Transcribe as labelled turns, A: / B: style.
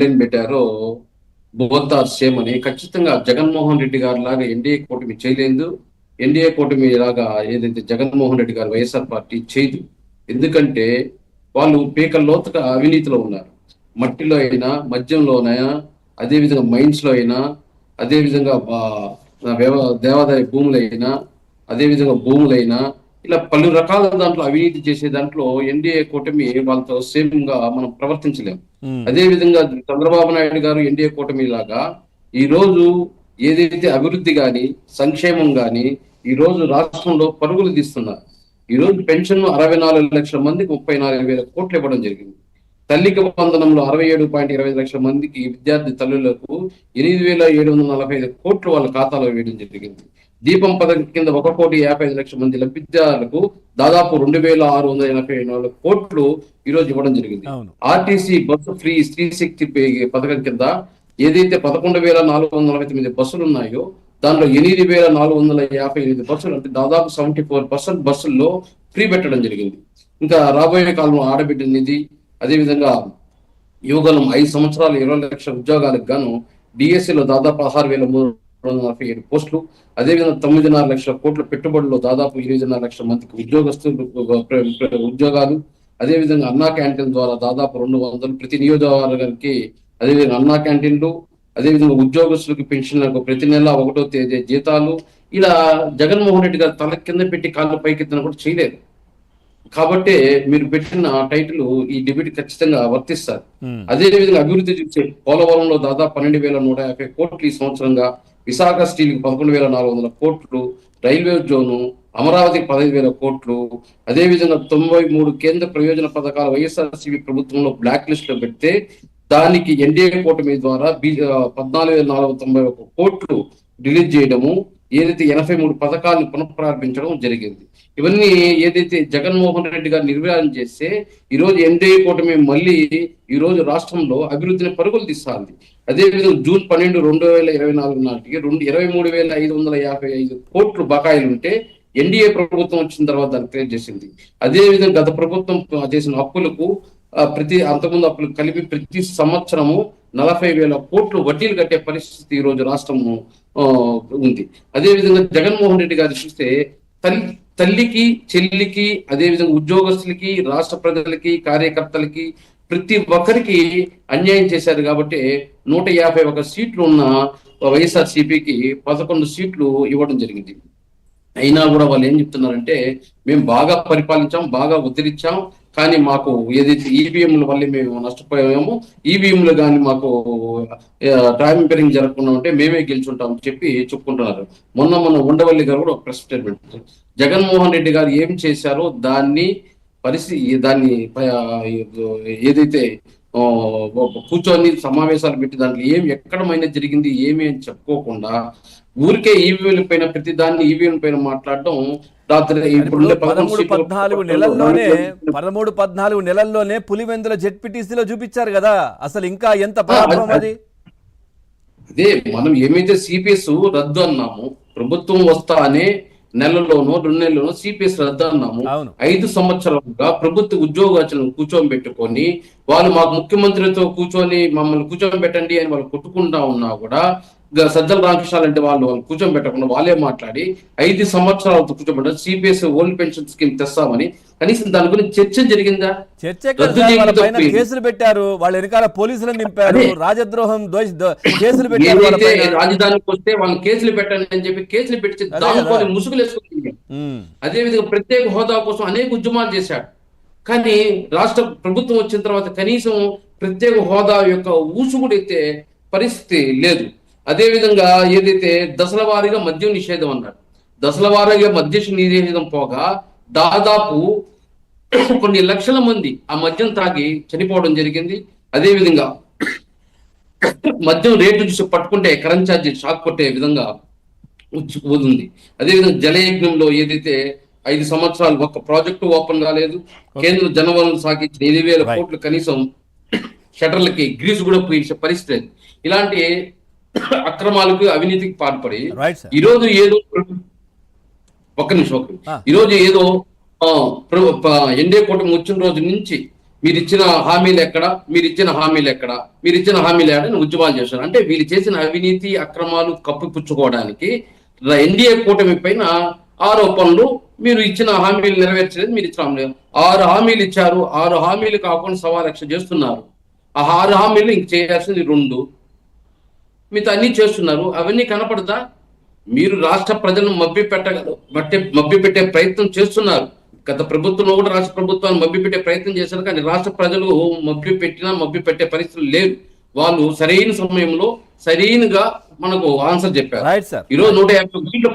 A: Line పెట్టారో both are same అని, ఖచ్చితంగా జగన్మోహన్ రెడ్డి గారి లాగా ఎన్డీఏ కూటమి చేయలేదు. ఎన్డీఏ కూటమి లాగా ఏదైతే జగన్మోహన్ రెడ్డి గారు వైఎస్ఆర్ పార్టీ చేయదు. ఎందుకంటే వాళ్ళు పీకల లోతుగా అవినీతిలో ఉన్నారు. మట్టిలో అయినా, మద్యంలోనైనా, అదేవిధంగా మైన్స్ లో అయినా, అదేవిధంగా దేవాదాయ భూములైనా, అదేవిధంగా భూములైనా, ఇలా పలు రకాల దాంట్లో అవినీతి చేసే దాంట్లో ఎన్డీఏ కూటమి వాళ్ళతో సేమ్ గా మనం ప్రవర్తించలేము. అదే విధంగా చంద్రబాబు నాయుడు గారు ఎన్డీఏ కూటమి లాగా ఈ రోజు ఏదైతే అభివృద్ధి గాని, సంక్షేమం గాని ఈ రోజు రాష్ట్రంలో పరుగులు తీస్తున్నారు. ఈ రోజు పెన్షన్ 64 లక్షల మందికి 34,000 కోట్లు ఇవ్వడం జరిగింది. తల్లికి వందనంలో 67.25 లక్షల మందికి విద్యార్థి తల్లులకు 8,745 కోట్లు వాళ్ళ ఖాతాలో వేయడం జరిగింది. దీపం పథకం కింద 1,55,00,000 మంది లబ్ధిదారులకు దాదాపు 2,684 కోట్లు ఈ రోజు ఇవ్వడం జరిగింది. ఆర్టీసీ బస్సు ఫ్రీ స్త్రీ శక్తి పథకం కింద ఏదైతే 11,449 బస్సులు ఉన్నాయో దాంట్లో 8,458 బస్సులు, అంటే దాదాపు 74% బస్సుల్లో ఫ్రీ పెట్టడం జరిగింది. ఇంకా రాబోయే కాలంలో ఆడబిడ్డ నిధి, అదేవిధంగా యువగలం 5 సంవత్సరాలు 20 లక్షల ఉద్యోగాలకు గాను డిఎస్సిలో దాదాపు 16,347 పోస్టులు, అదేవిధంగా 9.5 లక్షల కోట్ల పెట్టుబడుల్లో దాదాపు 8.5 లక్షల మందికి ఉద్యోగాలు, అదేవిధంగా అన్నా క్యాంటీన్ ద్వారా దాదాపు 200 ప్రతి నియోజకవర్గానికి, అదేవిధంగా అన్నా క్యాంటీన్లు, అదేవిధంగా ఉద్యోగస్తులకు పెన్షన్లకు ప్రతి నెల 1వ తేదీ జీతాలు. ఇలా జగన్మోహన్ రెడ్డి గారు తల కింద పెట్టి కాళ్ళు పైకెత్తిన కూడా చేయలేదు. కాబట్టి మీరు పెట్టిన టైటిల్ ఈ డిబేట్ ఖచ్చితంగా వర్తిస్తారు. అదే విధంగా అభివృద్ధి చూసే పోలవరంలో దాదాపు 12,150 కోట్లు ఈ సంవత్సరంగా, విశాఖ స్టీల్ 11,400 కోట్లు, రైల్వే జోను అమరావతికి 15,000 కోట్లు, అదేవిధంగా 93 కేంద్ర ప్రయోజన పథకాలు వైఎస్ఆర్సీపీ ప్రభుత్వంలో బ్లాక్ లిస్ట్ లో పెడితే దానికి ఎన్డీఏ కూటమి ద్వారా 14,491 కోట్లు రిలీజ్ చేయడము, ఏదైతే 83 పథకాలను పునఃప్రారంభించడం జరిగింది. ఇవన్నీ ఏదైతే జగన్మోహన్ రెడ్డి గారు నిర్వహణ చేస్తే ఈ రోజు ఎన్డీఏ కూటమి మళ్ళీ ఈ రోజు రాష్ట్రంలో అభివృద్ధిని పరుగులు తీస్తుంది. అదేవిధంగా జూన్ 12, 2024 నాటికి 23,555 కోట్లు బకాయిలు ఉంటే ఎన్డీఏ ప్రభుత్వం వచ్చిన తర్వాత దాన్ని క్లియర్ చేసింది. అదేవిధంగా గత ప్రభుత్వం చేసిన అప్పులకు అంతకుముందు అప్పులు కలిపి ప్రతి సంవత్సరము 40,000 కోట్లు వడ్డీలు కట్టే పరిస్థితి ఈ రోజు రాష్ట్రము ఉంది. అదేవిధంగా జగన్మోహన్ రెడ్డి గారు చూస్తే తల్లికి, చెల్లికి, అదేవిధంగా ఉద్యోగస్తులకి, రాష్ట్ర ప్రజలకి, కార్యకర్తలకి, ప్రతి ఒక్కరికి అన్యాయం చేశారు. కాబట్టి 151 సీట్లు ఉన్న వైఎస్ఆర్సీపీకి 11 సీట్లు ఇవ్వడం జరిగింది. అయినా కూడా వాళ్ళు ఏం చెప్తున్నారంటే మేము బాగా పరిపాలించాం, బాగా ఉద్ధరించాం, కానీ మాకు ఏదైతే ఈవీఎంల వల్ల మేము నష్టపోయామో, ఈవీఎంలు కానీ మాకు ట్రాంపరింగ్ జరగకుండా ఉంటే మేమే గెలుచుంటాం చెప్పి చెప్పుకుంటున్నారు. మొన్న ఉండవల్లి గారు కూడా ఒక ప్రెస్ స్టేట్మెంట్, జగన్మోహన్ రెడ్డి గారు ఏం చేశారో దాన్ని ఏదైతే కూర్చొని సమావేశాలు పెట్టి దాంట్లో ఎక్కడ మైనస్ జరిగింది ఏమి అని చెప్పుకోకుండా ఊరికే ఈవీఎంల పైన ప్రతి దాన్ని ఈవీఎం పైన మాట్లాడడం.
B: 13-14 నెలల్లోనే పులివెందుల జెడ్పీటీసీలో చూపించారు కదా, అసలు ఇంకా ఎంత పరాక్రమం అది.
A: అదే మనం ఏమైతే సిపిఎస్ రద్దు అన్నాము, ప్రభుత్వం వస్తా అనే నెలలోనో 2 నెలలోనో సిపిఎస్ రద్దు అన్నాము. 5 సంవత్సరాలుగా ప్రభుత్వ ఉద్యోగాలను కూర్చోబెట్టుకొని వాళ్ళు మాకు ముఖ్యమంత్రితో కూర్చొని మమ్మల్ని కూర్చోబెట్టండి అని వాళ్ళు కొట్టుకుంటా ఉన్నా కూడా సజ్జల రామకృష్ణ అంటే వాళ్ళు కూర్చోబెట్టకుండా వాళ్ళే మాట్లాడి 5 సంవత్సరాలతో కూర్చోబెట్టారు. సిపిఎస్ ఓల్డ్ పెన్షన్ స్కీమ్ తెస్తామని కనీసం దాని గురించి చర్చ జరిగిందా?
B: కేసులు పెట్టారు, వాళ్ళ వెనకాల పోలీసులు నింపారు, రాజద్రోహం కేసులు పెట్టారు.
A: రాజధానికి వస్తే వాళ్ళు కేసులు పెట్టండి అని చెప్పి కేసులు పెట్టి దానికోసం ముసుగులు వేసుకుంటుంది. అదేవిధంగా ప్రత్యేక హోదా కోసం అనేక ఉద్యమాలు చేశాడు. కానీ రాష్ట్ర ప్రభుత్వం వచ్చిన తర్వాత కనీసం ప్రత్యేక హోదా యొక్క ఊసుగుడైతే పరిస్థితి లేదు. అదేవిధంగా ఏదైతే దశల వారీగా మద్యం నిషేధం అన్నాడు, దశల వారీగా మద్య నిషేధం పోగా దాదాపు కొన్ని లక్షల మంది ఆ మద్యం తాగి చనిపోవడం జరిగింది. అదేవిధంగా మద్యం రేటు చూసి పట్టుకుంటే కరెంట్ ఛార్జీ షాక్ కొట్టే విధంగా ఉంది. అదేవిధంగా జలయజ్ఞంలో ఏదైతే 5 సంవత్సరాలు ఒక్క ప్రాజెక్టు ఓపెన్ కాలేదు, కేంద్ర జనవనరుల శాఖ 5,000 కోట్లు కనీసం షటర్లకి గ్రీసు కూడా పోయించే పరిస్థితి. ఇలాంటి అక్రమాలకు అవినీతికి పాల్పడి ఈరోజు ఏదో ఈరోజు ఏదో ఎన్డీఏ కూటమి వచ్చిన రోజు నుంచి మీరు ఇచ్చిన హామీలు ఎక్కడ, మీరు ఇచ్చిన హామీలు ఎక్కడ, మీరు ఇచ్చిన హామీలు ఎక్కడ అని ఉద్యమాలు చేశారు. అంటే వీళ్ళు చేసిన అవినీతి అక్రమాలు కప్పిపుచ్చుకోవడానికి ఎన్డీఏ కూటమి పైన ఆరోపణలు. మీరు ఇచ్చిన హామీలు నెరవేర్చలేదు, మీరు ఇచ్చిన హామీలు 6 హామీలు ఇచ్చారు, 6 హామీలు కాకుండా 1,15,00,000 చేస్తున్నారు. ఆ 6 హామీలు ఇంక చేయాల్సింది 2, మీతో అన్ని చేస్తున్నారు. అవన్నీ కనపడదా? మీరు రాష్ట్ర ప్రజలను మభ్యపెట్టే ప్రయత్నం చేస్తున్నారు. గత ప్రభుత్వంలో కూడా రాష్ట్ర ప్రభుత్వాన్ని మభ్యపెట్టే ప్రయత్నం చేశారు, కానీ రాష్ట్ర ప్రజలు మభ్యపెట్టే పరిస్థితులు లేవు. వాళ్ళు సరైన సమయంలో సరైనగా మనకు ఆన్సర్ చెప్పారు.
B: Right sir.
A: ఈరోజు 150 కోట్ల